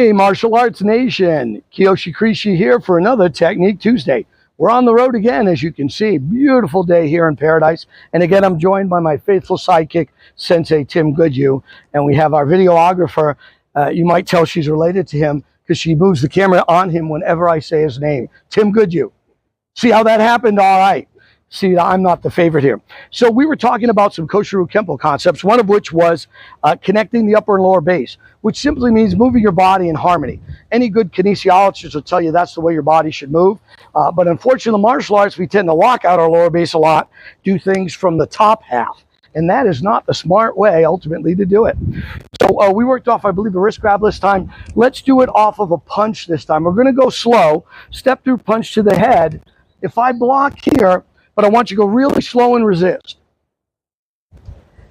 Hey, Martial Arts Nation, KOSHO Crisci here for another Technique Tuesday. We're on the road again, as you can see. Beautiful day here in paradise. And again, I'm joined by my faithful sidekick, Sensei Tim Goodyew. And we have our videographer. You might tell she's related to him because she moves the camera on him whenever I say his name. Tim Goodyew. See how that happened? All right. See, I'm not the favorite here. So we were talking about some KOSHO KEMPO concepts, one of which was connecting the upper and lower base, which simply means moving your body in harmony. Any good kinesiologist will tell you that's the way your body should move. But unfortunately, in martial arts, we tend to lock out our lower base a lot, do things from the top half. And that is not the smart way, ultimately, to do it. So we worked off, I believe, a wrist grab this time. Let's do it off of a punch this time. We're going to go slow, step through punch to the head. If I block here, but I want you to go really slow and resist,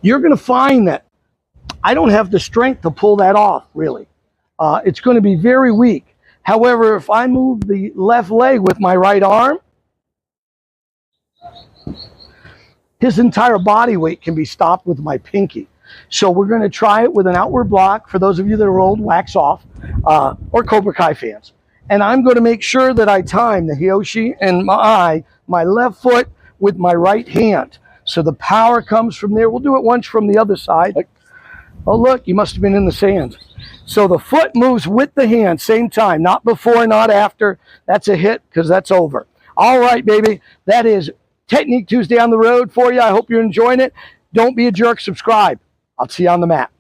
you're going to find that I don't have the strength to pull that off, really. It's going to be very weak. However, if I move the left leg with my right arm, his entire body weight can be stopped with my pinky. So we're going to try it with an outward block. For those of you that are old, wax off, or Cobra Kai fans. And I'm going to make sure that I time the Hyoshi and my left foot with my right hand. So the power comes from there. We'll do it once from the other side. Oh, look, you must have been in the sand. So the foot moves with the hand, same time, not before, not after. That's a hit because that's over. All right, baby. That is Technique Tuesday on the road for you. I hope you're enjoying it. Don't be a jerk. Subscribe. I'll see you on the mat.